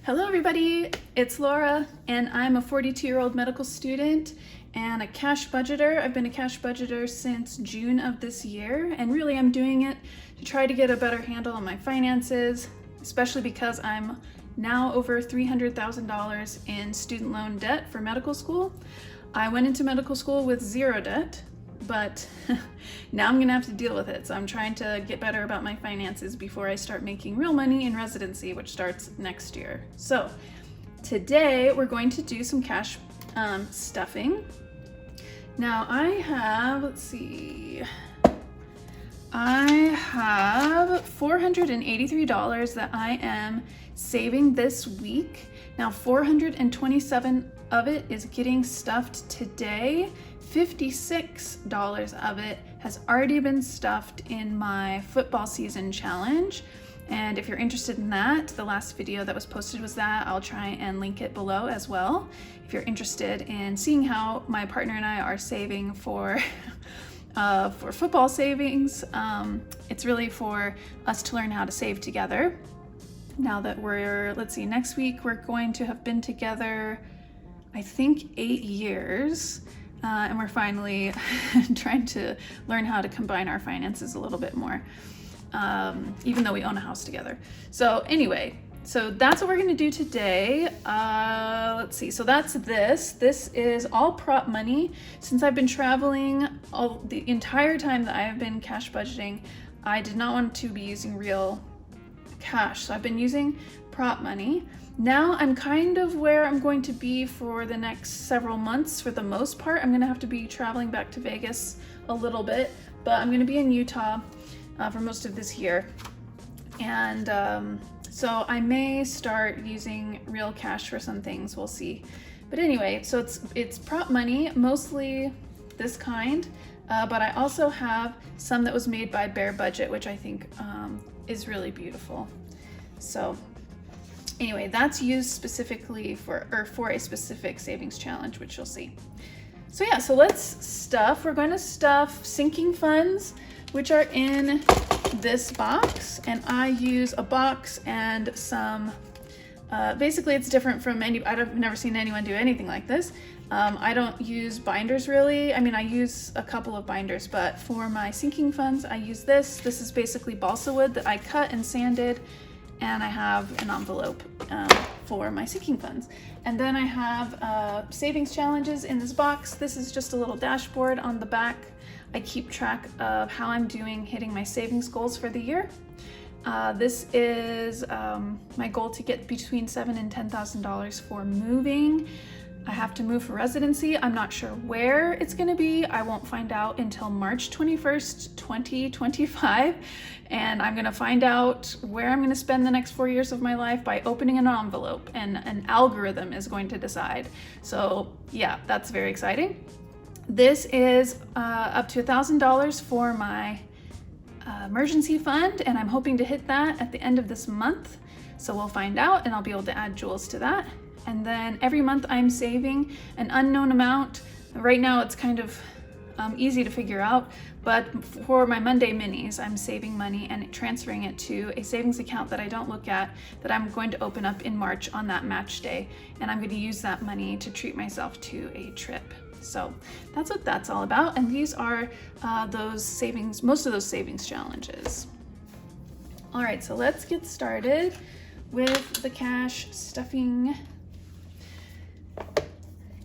Hello everybody, it's Laura and I'm a 42-year-old medical student and a cash budgeter. I've been a cash budgeter since June of this year, and really I'm doing it to try to get a better handle on my finances, especially because I'm now over $300,000 in student loan debt for medical school. I went into medical school with zero debt, but now I'm gonna have to deal with it. So I'm trying to get better about my finances before I start making real money in residency, which starts next year. So today we're going to do some cash stuffing. Now I have, I have $483 that I am saving this week. Now 427 of it is getting stuffed today. $56 of it has already been stuffed in my football season challenge. And if you're interested in that, the last video that was posted was that. I'll try and link it below as well. If you're interested in seeing how my partner and I are saving for football savings, it's really for us to learn how to save together. Now that we're, next week we're going to have been together, I think 8 years. And we're finally trying to learn how to combine our finances a little bit more, even though we own a house together. So anyway, so that's what we're gonna do today. So that's this. This is all prop money. Since I've been traveling the entire time that I have been cash budgeting, I did not want to be using real cash. So I've been using prop money. Now I'm kind of where I'm going to be for the next several months. For the most part, I'm gonna have to be traveling back to Vegas a little bit, but I'm gonna be in Utah for most of this year. And so I may start using real cash for some things, we'll see. But anyway, so it's prop money, mostly this kind, but I also have some that was made by Bare Budget, which I think is really beautiful. So anyway, that's used specifically for a specific savings challenge, which you'll see. So yeah, so let's stuff. We're going to stuff sinking funds, which are in this box, and I use a box and some, basically it's different from I've never seen anyone do anything like this. I don't use binders really. I mean, I use a couple of binders, but for my sinking funds, I use this. This is basically balsa wood that I cut and sanded, and I have an envelope for my sinking funds. And then I have savings challenges in this box. This is just a little dashboard on the back. I keep track of how I'm doing hitting my savings goals for the year. This is my goal to get between $7,000 and $10,000 for moving. I have to move for residency. I'm not sure where it's gonna be. I won't find out until March 21st, 2025. And I'm gonna find out where I'm gonna spend the next 4 years of my life by opening an envelope, and an algorithm is going to decide. So yeah, that's very exciting. This is up to $1,000 for my emergency fund, and I'm hoping to hit that at the end of this month. So we'll find out, and I'll be able to add jewels to that. And then every month I'm saving an unknown amount. Right now it's kind of easy to figure out, but for my Monday minis, I'm saving money and transferring it to a savings account that I don't look at, that I'm going to open up in March on that match day. And I'm going to use that money to treat myself to a trip. So that's what that's all about. And these are most of those savings challenges. All right, so let's get started with the cash stuffing.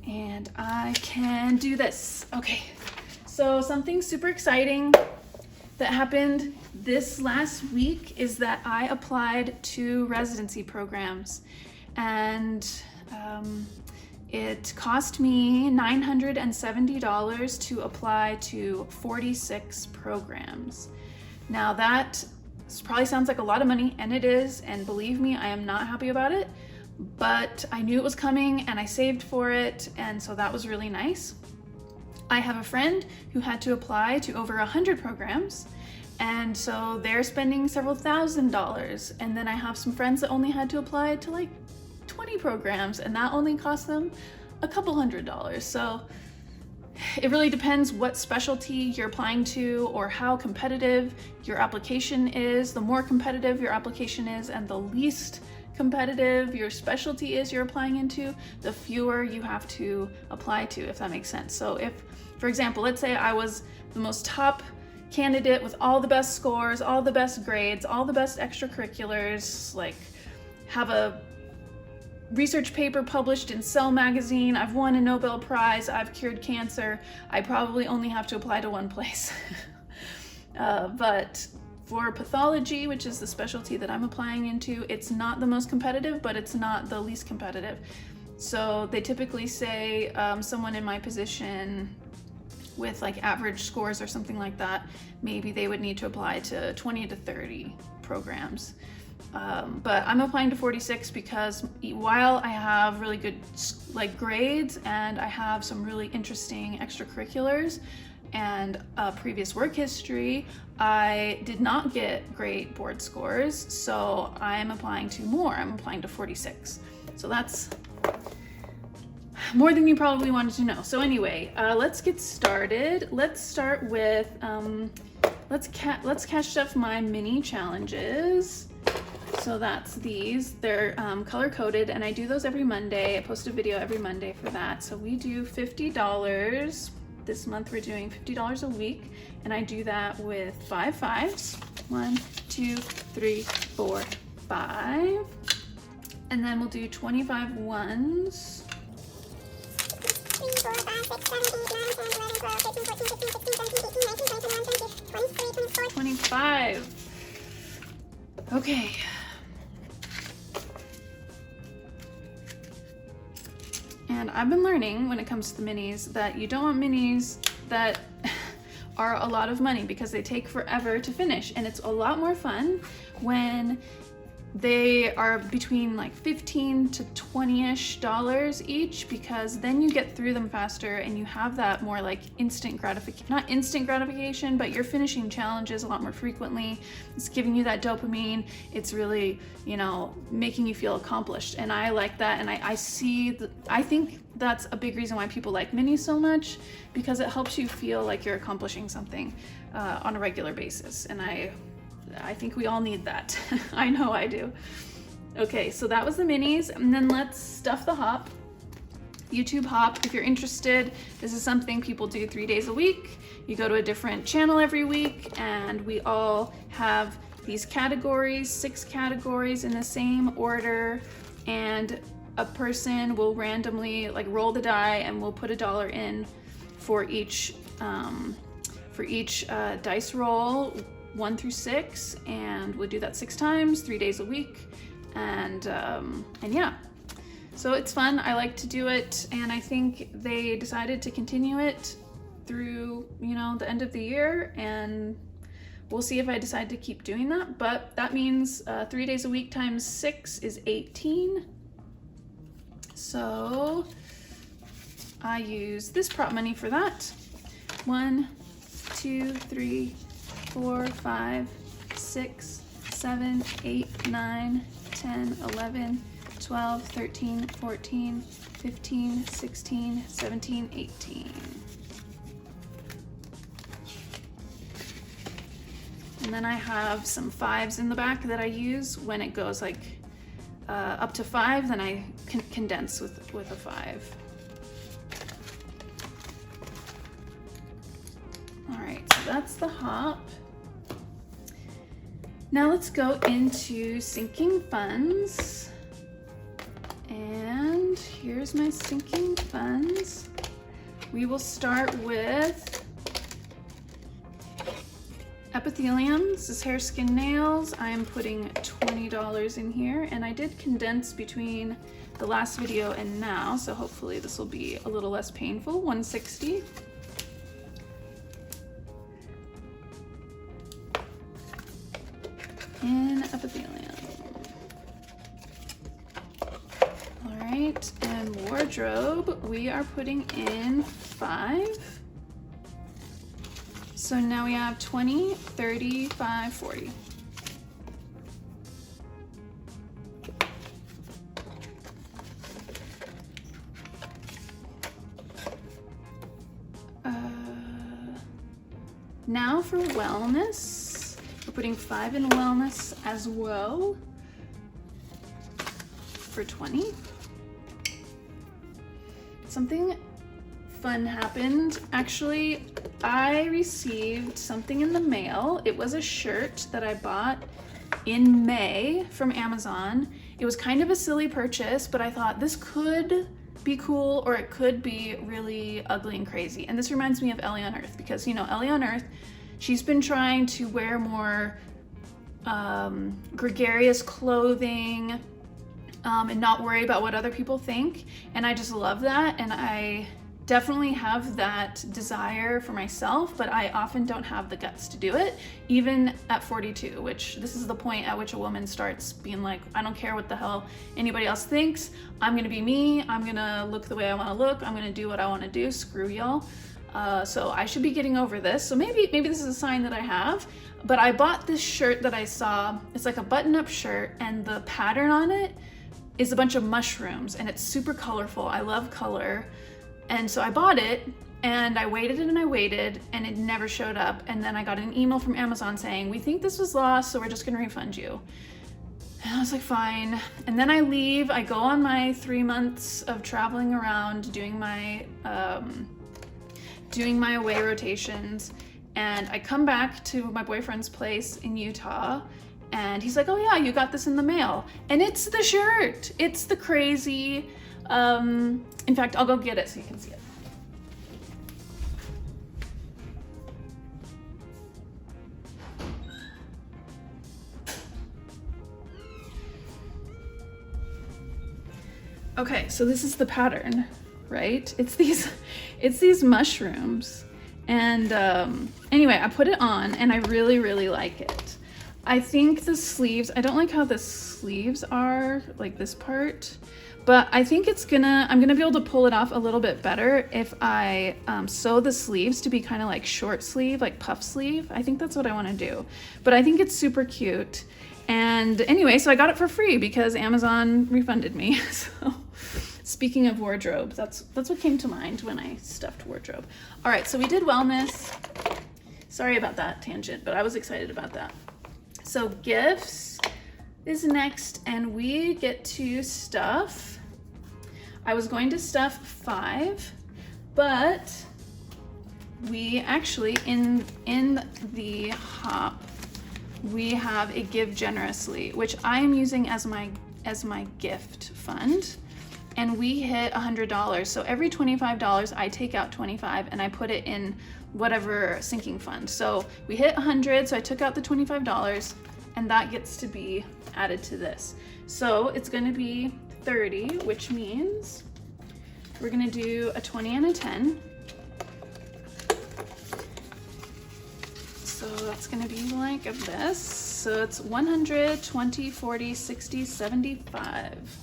And I can do this. Okay, so something super exciting that happened this last week is that I applied to residency programs, and it cost me $970 to apply to 46 programs. Now that probably sounds like a lot of money, and it is, and believe me, I am not happy about it. But I knew it was coming and I saved for it, and so that was really nice. I have a friend who had to apply to over 100 programs, and so they're spending several $1,000s. And then I have some friends that only had to apply to like 20 programs, and that only cost them a couple $100s. So it really depends what specialty you're applying to or how competitive your application is. The more competitive your application is and the least competitive your specialty is you're applying into, the fewer you have to apply to, if that makes sense. So if, for example, let's say I was the most top candidate with all the best scores, all the best grades, all the best extracurriculars, like have a research paper published in Cell magazine, I've won a Nobel Prize, I've cured cancer, I probably only have to apply to one place. But for pathology, which is the specialty that I'm applying into, it's not the most competitive, but it's not the least competitive. So they typically say someone in my position with like average scores or something like that, maybe they would need to apply to 20 to 30 programs. But I'm applying to 46 because while I have really good like grades and I have some really interesting extracurriculars and previous work history, I did not get great board scores, so I'm applying to more. I'm applying to 46. So that's more than you probably wanted to know. So anyway, let's get started. Let's start with, let's catch up my mini challenges. So that's these. They're color coded, and I do those every Monday. I post a video every Monday for that. So we do $50. This month we're doing $50 a week, and I do that with 5 5s. 1, 2, 3, 4, 5. And then we'll do 25 1s. 3, 4, 5, 6, 7, 8, 9, 10, 11, 12, 13, 14, 15, 16, 17, 18, 19, 20, 21, 22, 23, 24, 25. Okay. And I've been learning when it comes to the minis that you don't want minis that are a lot of money because they take forever to finish, and it's a lot more fun when they are between like $15 to $20-ish each, because then you get through them faster and you have that more like instant gratification, not instant gratification, but you're finishing challenges a lot more frequently. It's giving you that dopamine. It's really, you know, making you feel accomplished. And I like that. And I think that's a big reason why people like minis so much, because it helps you feel like you're accomplishing something on a regular basis. And I think we all need that. I know I do. Okay, so that was the minis, and then let's stuff the hop. YouTube hop, if you're interested, this is something people do 3 days a week. You go to a different channel every week, and we all have these categories, 6 categories in the same order, and a person will randomly like roll the die, and we'll put $1 in for each dice roll, 1 through 6, and we'll do that 6 times, 3 days a week, and yeah, so it's fun. I like to do it, and I think they decided to continue it through, you know, the end of the year, and we'll see if I decide to keep doing that. But that means 3 days a week times 6 is 18. So I use this prop money for that. 1, 2, 3, 4, 5, 6, 7, 8, 9, 10, 11, 12, 13, 14, 15, 16, 17, 18. And then I have some 5s in the back that I use when it goes like up to 5, then I can condense with a 5. All right, so that's the hop. Now let's go into sinking funds. And here's my sinking funds. We will start with epithelium. This is hair, skin, nails. I am putting $20 in here, and I did condense between the last video and now, so hopefully this will be a little less painful. $160. In epithelium. All right, and wardrobe, we are putting in 5. So now we have 20, 30, 5, 40. Now for wellness. We're putting 5 in wellness as well. for 20. Something fun happened. Actually, I received something in the mail. It was a shirt that I bought in May from Amazon. It was kind of a silly purchase, but I thought this could be cool or it could be really ugly and crazy. And this reminds me of Ellie on Earth because, you know, Ellie on Earth, she's been trying to wear more gregarious clothing and not worry about what other people think. And I just love that. And I definitely have that desire for myself, but I often don't have the guts to do it, even at 42, which this is the point at which a woman starts being like, I don't care what the hell anybody else thinks. I'm gonna be me. I'm gonna look the way I wanna look. I'm gonna do what I wanna do. Screw y'all. So I should be getting over this. So maybe this is a sign that I have, but I bought this shirt that I saw. It's like a button-up shirt and the pattern on it is a bunch of mushrooms and it's super colorful. I love color. And so I bought it and I waited and it never showed up. And then I got an email from Amazon saying, we think this was lost, so we're just gonna refund you. And I was like, fine. And then I leave, I go on my 3 months of traveling around, doing my away rotations. And I come back to my boyfriend's place in Utah and he's like, oh yeah, you got this in the mail. And it's the shirt, it's the crazy, in fact, I'll go get it so you can see it. Okay, so this is the pattern, right? It's these mushrooms. And anyway, I put it on and I really, really like it. I think the sleeves, I don't like how the sleeves are, like this part, but I think I'm gonna be able to pull it off a little bit better if I sew the sleeves to be kind of like short sleeve, like puff sleeve. I think that's what I wanna do. But I think it's super cute. And anyway, so I got it for free because Amazon refunded me. So speaking of wardrobe, that's what came to mind when I stuffed wardrobe. All right, so we did wellness. Sorry about that tangent, but I was excited about that. So gifts is next, and we get to stuff. I was going to stuff 5, but we actually, in the hop, we have a Give Generously, which I am using as my gift fund. And we hit $100. So every $25, I take out 25 and I put it in whatever sinking fund. So we hit 100, so I took out the $25 and that gets to be added to this. So it's gonna be 30, which means we're gonna do a 20 and a 10. So that's gonna be like this. So it's 100, 20, 40, 60, 75.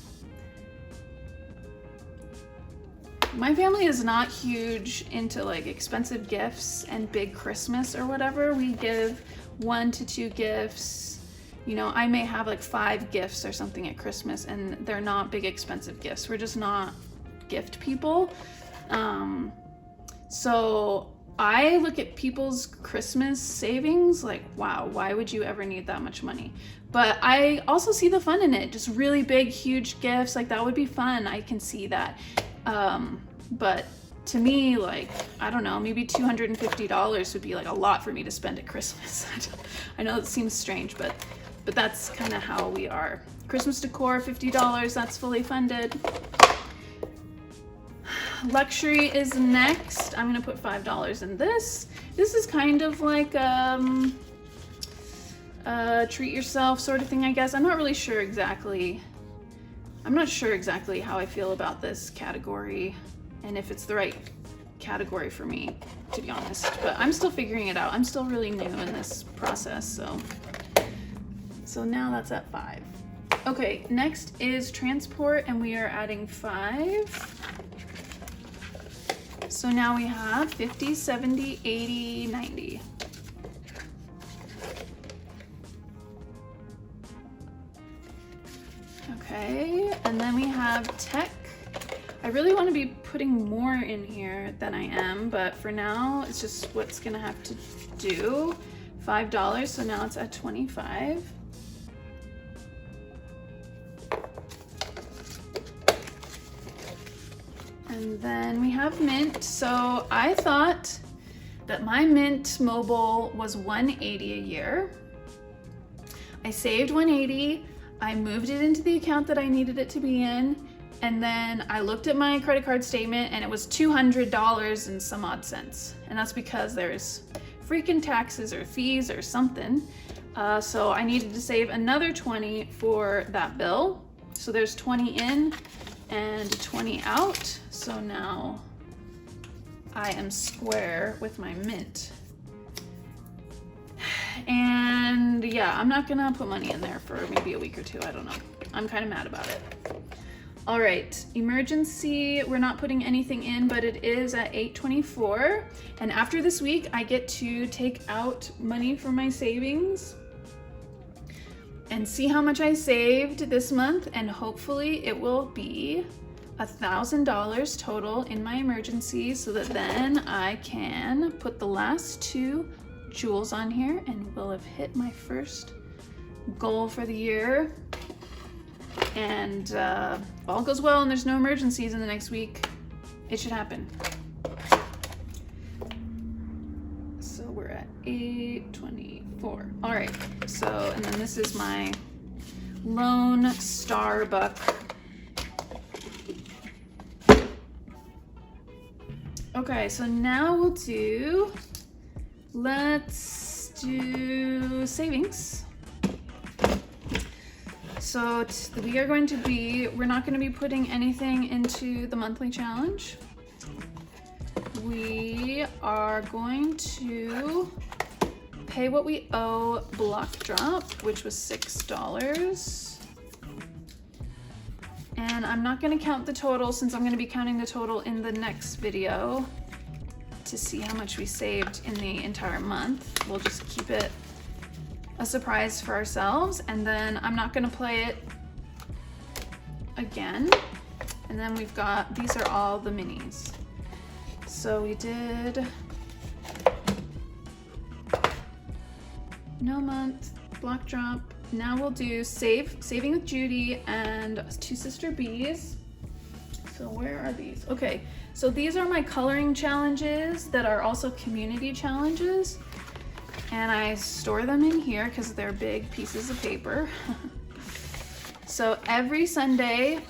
My family is not huge into like expensive gifts and big Christmas or whatever. We give 1 to 2 gifts. You know, I may have like 5 gifts or something at Christmas and they're not big expensive gifts. We're just not gift people. So I look at people's Christmas savings like, wow, why would you ever need that much money? But I also see the fun in it. Just really big, huge gifts, like that would be fun. I can see that. But to me, like, I don't know, maybe $250 would be like a lot for me to spend at Christmas. I know it seems strange, but that's kind of how we are. Christmas decor, $50, that's fully funded. Luxury is next. I'm gonna put $5 in this. This is kind of like treat yourself sort of thing, I guess. I'm not sure exactly how I feel about this category and if it's the right category for me, to be honest. But I'm still figuring it out. I'm still really new in this process, so now that's at 5. Okay, next is transport, and we are adding 5. So now we have 50, 70, 80, 90. Okay, and then we have tech. I really want to be putting more in here than I am, but for now, it's just what's gonna have to do. $5, so now it's at 25. And then we have Mint. So I thought that my Mint Mobile was $180 a year. I saved $180. I moved it into the account that I needed it to be in. And then I looked at my credit card statement and it was $200 and some odd cents. And that's because there's freaking taxes or fees or something. So I needed to save another $20 for that bill. So there's 20 in and 20 out. So now I am square with my Mint. And yeah, I'm not gonna put money in there for maybe a week or two. I don't know. I'm kind of mad about it. All right, emergency, we're not putting anything in, but it is at $8.24. And after this week, I get to take out money from my savings and see how much I saved this month. And hopefully it will be $1,000 total in my emergency, so that then I can put the last 2 jewels on here and we'll have hit my first goal for the year. And if all goes well and there's no emergencies in the next week, it should happen. So we're at $8.24. All right, so, and then this is my Lone Starbuck. Okay, so now let's do savings. So we're not going to be putting anything into the monthly challenge. We are going to pay what we owe Block Drop, which was $6. And I'm not going to count the total since I'm going to be counting the total in the next video to see how much we saved in the entire month. We'll just keep it a surprise for ourselves, and then I'm not going to play it again. And then we've got, these are all the minis. So we did no month, Block Drop. Now we'll do Saving with Judy and Two Sister Bees. So where are these? Okay, so these are my coloring challenges that are also community challenges. And I store them in here because they're big pieces of paper. So every Sunday,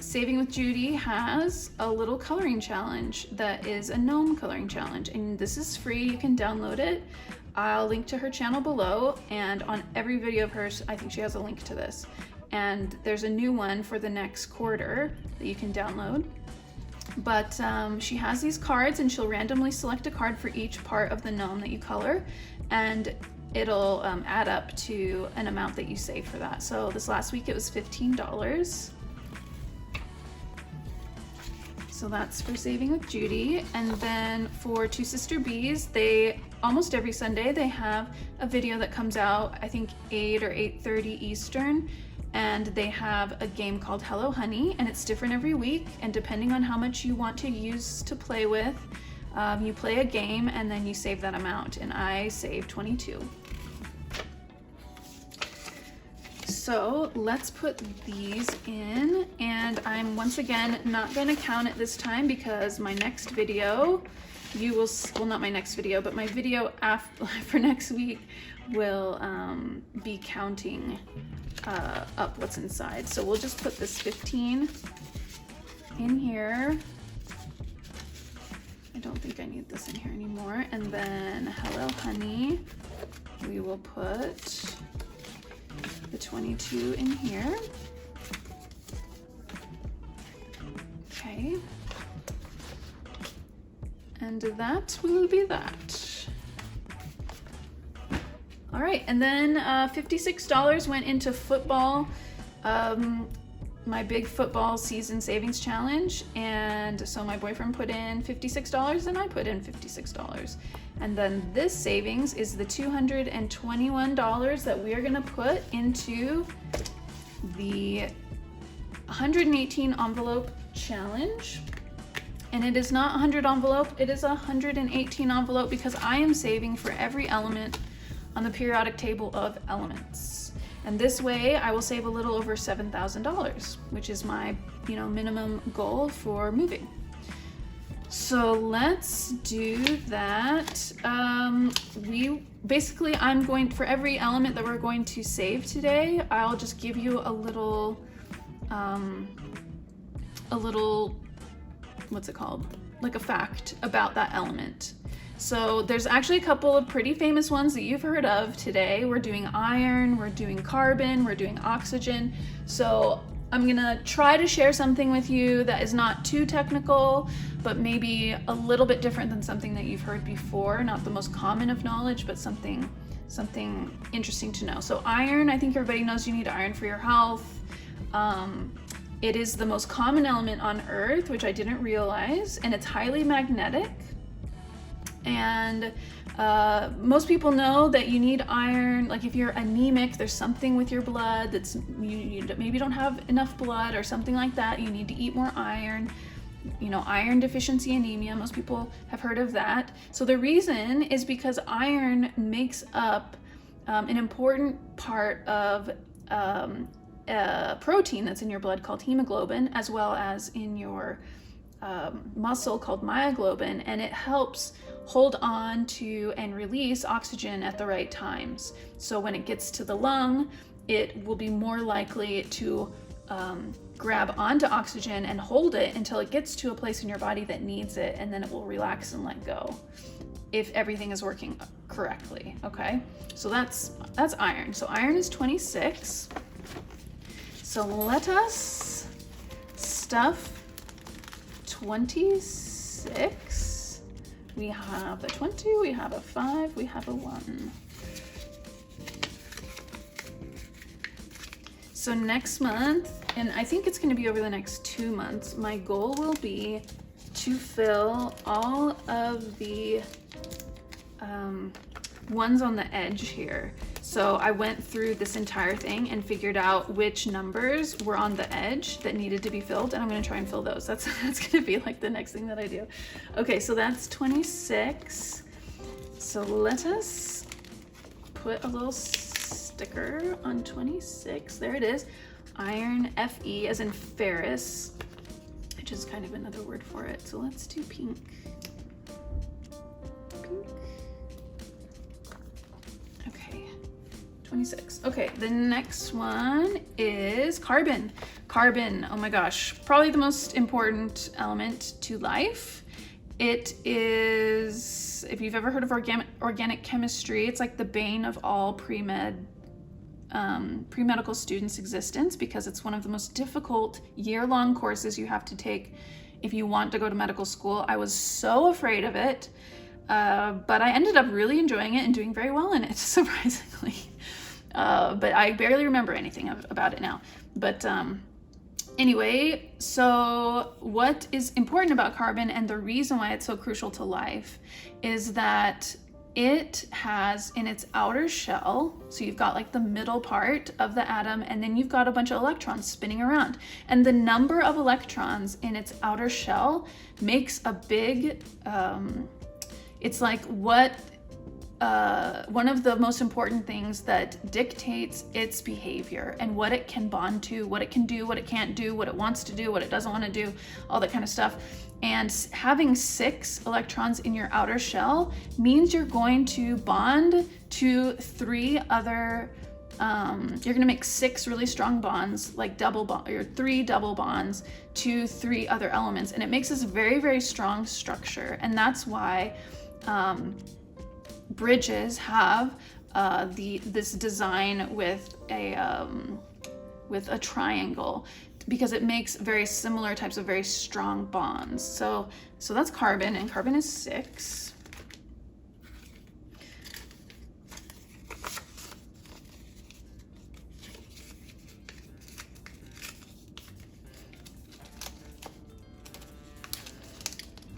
Saving with Judy has a little coloring challenge that is a gnome coloring challenge. And this is free, you can download it. I'll link to her channel below, and on every video of hers, I think she has a link to this. And there's a new one for the next quarter that you can download. But she has these cards, and she'll randomly select a card for each part of the gnome that you color, and it'll add up to an amount that you save for that. So this last week it was $15. So that's for Saving with Judy. And then for Two Sister Bees, almost every Sunday they have a video that comes out, I think 8 or 8:30 Eastern. And they have a game called Hello Honey, and it's different every week, and depending on how much you want to use to play with, you play a game and then you save that amount, and I saved 22. So let's put these in, and I'm once again not going to count it this time because my next video, well, not my next video, but my video for next week will be counting up what's inside. So we'll just put this 15 in here. I don't think I need this in here anymore. And then Hello Honey, we will put the 22 in here. Okay. And that will be that. All right, and then $56 went into football, my big football season savings challenge. And so my boyfriend put in $56 and I put in $56. And then this savings is the $221 that we are gonna put into the 118 envelope challenge. And it is not 100 envelope, it is 118 envelope because I am saving for every element on the periodic table of elements. And this way I will save a little over $7,000, which is my, minimum goal for moving. So let's do that. I'm going, for every element that we're going to save today, I'll just give you a little, what's it called? Like a fact about that element. So there's actually a couple of pretty famous ones that you've heard of today. We're doing iron, we're doing carbon, we're doing oxygen. So I'm gonna try to share something with you that is not too technical, but maybe a little bit different than something that you've heard before. Not the most common of knowledge, but something interesting to know. So iron, I think everybody knows you need iron for your health. It is the most common element on Earth, which I didn't realize, and it's highly magnetic. And most people know that you need iron. Like if you're anemic, there's something with your blood that's you maybe don't have enough blood or something like that. You need to eat more iron. Iron deficiency anemia, most people have heard of that. So the reason is because iron makes up an important part of a protein that's in your blood called hemoglobin, as well as in your muscle called myoglobin, and it helps hold on to and release oxygen at the right times. So when it gets to the lung, it will be more likely to grab onto oxygen and hold it until it gets to a place in your body that needs it, and then it will relax and let go if everything is working correctly. Okay, so that's iron. So iron is 26. So let us stuff 26. We have a 20, we have a 5, we have a 1. So next month, and I think it's going to be over the next 2 months, my goal will be to fill all of the ones on the edge here. So I went through this entire thing and figured out which numbers were on the edge that needed to be filled, and I'm going to try and fill those. That's going to be like the next thing that I do. Okay, so that's 26. So let us put a little sticker on 26. There it is. Iron, Fe, as in ferrous, which is kind of another word for it. So let's do pink. Pink. Okay, 26. Okay, the next one is carbon. Carbon, oh my gosh, probably the most important element to life. It is, if you've ever heard of organic chemistry, it's like the bane of all pre-medical students' existence, because it's one of the most difficult year-long courses you have to take if you want to go to medical school. I was so afraid of it, but I ended up really enjoying it and doing very well in it, surprisingly. But I barely remember anything about it now. But anyway, so what is important about carbon, and the reason why it's so crucial to life, is that it has in its outer shell, so you've got like the middle part of the atom, and then you've got a bunch of electrons spinning around. And the number of electrons in its outer shell makes a big, it's like what, one of the most important things that dictates its behavior and what it can bond to, what it can do, what it can't do, what it wants to do, what it doesn't want to do, all that kind of stuff. And having 6 electrons in your outer shell means you're going to bond to 3 other, you're gonna make 6 really strong bonds, like double bond, or 3 double bonds to 3 other elements. And it makes this very, very strong structure. And that's why bridges have this design with a triangle, because it makes very similar types of very strong bonds. So that's carbon, and carbon is 6.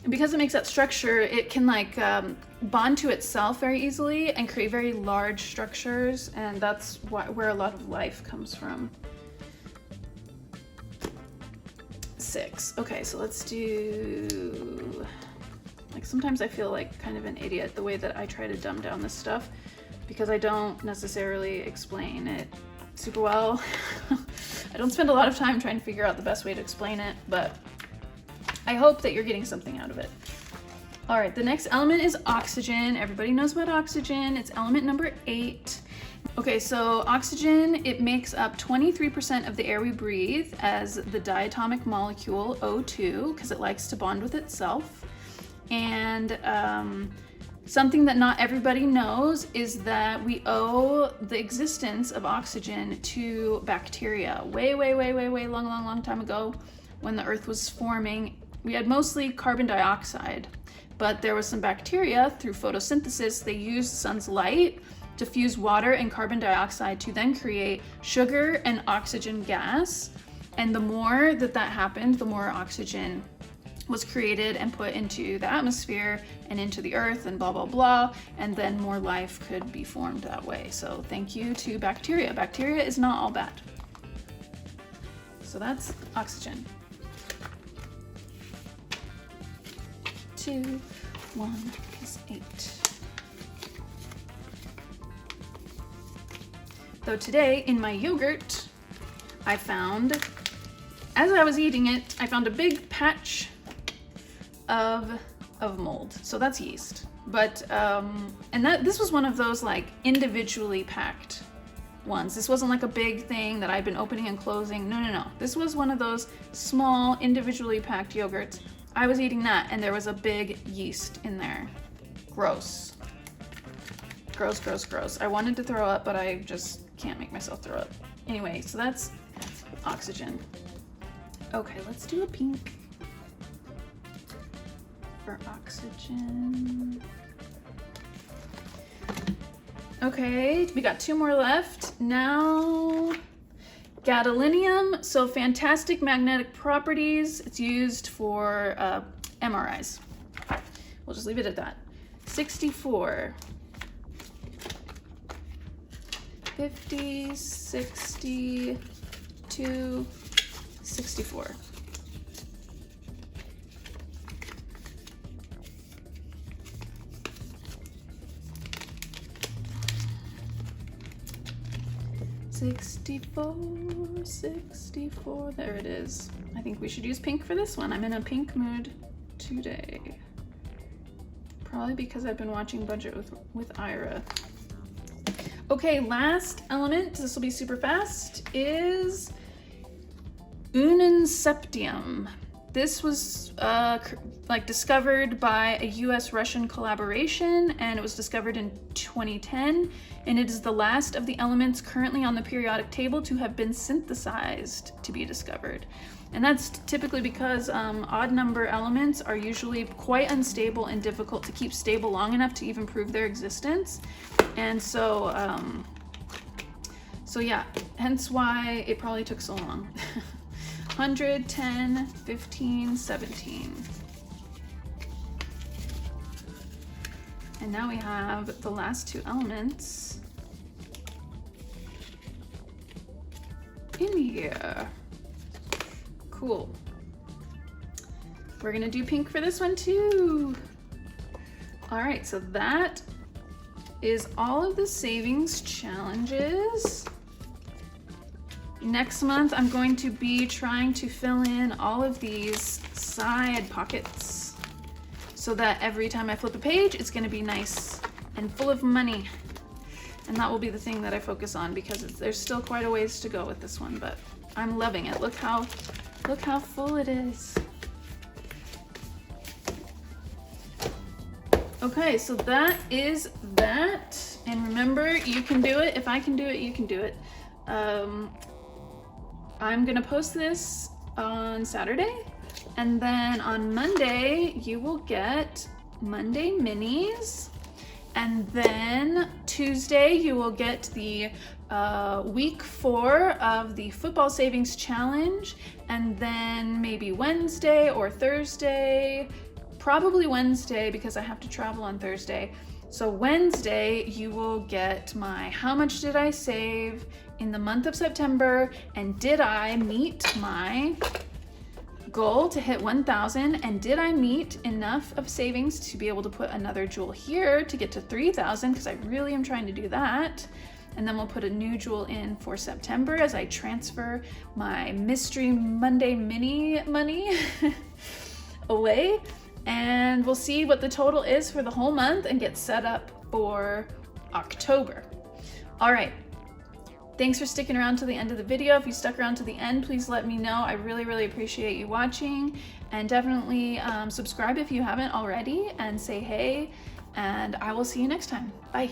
And because it makes that structure, it can like bond to itself very easily and create very large structures, and that's where a lot of life comes from. 6. Okay, so let's do, like, sometimes I feel like kind of an idiot the way that I try to dumb down this stuff, because I don't necessarily explain it super well. I don't spend a lot of time trying to figure out the best way to explain it, but I hope that you're getting something out of it. All right, the next element is oxygen. Everybody knows about oxygen. It's element number 8. Okay, so oxygen, it makes up 23% of the air we breathe as the diatomic molecule O2, because it likes to bond with itself. And something that not everybody knows is that we owe the existence of oxygen to bacteria. Way long time ago, when the Earth was forming, we had mostly carbon dioxide, but there was some bacteria. Through photosynthesis, they used the sun's light to fuse water and carbon dioxide to then create sugar and oxygen gas. And the more that happened, the more oxygen was created and put into the atmosphere and into the earth and blah, blah, blah. And then more life could be formed that way. So thank you to bacteria. Bacteria is not all bad. So that's oxygen. 2, 1 is 8. Though today in my yogurt, I found, as I was eating it, I found a big patch of mold. So that's yeast. But, and this was one of those like individually packed ones. This wasn't like a big thing that I'd been opening and closing. No. This was one of those small individually packed yogurts. I was eating that and there was a big yeast in there. Gross. Gross. I wanted to throw up, but I just can't make myself throw up. Anyway, so that's oxygen. Okay, let's do a pink for oxygen. Okay, we got 2 more left. Now, gadolinium, so fantastic magnetic properties. It's used for MRIs. We'll just leave it at that. 64. 50, 62, 64. There it is. I think we should use pink for this one. I'm in a pink mood today. Probably because I've been watching Budget with Ira. Okay, last element, this will be super fast, is unenseptium. This was discovered by a US-Russian collaboration, and it was discovered in 2010, and it is the last of the elements currently on the periodic table to have been synthesized to be discovered. And that's typically because odd number elements are usually quite unstable and difficult to keep stable long enough to even prove their existence. And so, yeah, hence why it probably took so long. 100, 10, 15, 17. And now we have the last 2 elements in here. Cool. We're gonna do pink for this one too. All right, so that is all of the savings challenges. Next month, I'm going to be trying to fill in all of these side pockets so that every time I flip a page, it's gonna be nice and full of money. And that will be the thing that I focus on because there's still quite a ways to go with this one, but I'm loving it. Look how full it is. Okay, so that is that. And remember, you can do it. If I can do it, you can do it. I'm gonna post this on Saturday, and then on Monday you will get Monday minis, and then Tuesday you will get the week 4 of the football savings challenge, and then maybe Wednesday or Thursday, probably Wednesday because I have to travel on Thursday. So Wednesday you will get my how much did I save in the month of September, and did I meet my goal to hit 1,000, and did I meet enough of savings to be able to put another jewel here to get to 3,000, because I really am trying to do that. and then we'll put a new jewel in for September as I transfer my Mystery Monday mini money away, and we'll see what the total is for the whole month and get set up for October. All right. Thanks for sticking around to the end of the video. If you stuck around to the end, please let me know. I really, really appreciate you watching, and definitely subscribe if you haven't already, and say hey, and I will see you next time. Bye.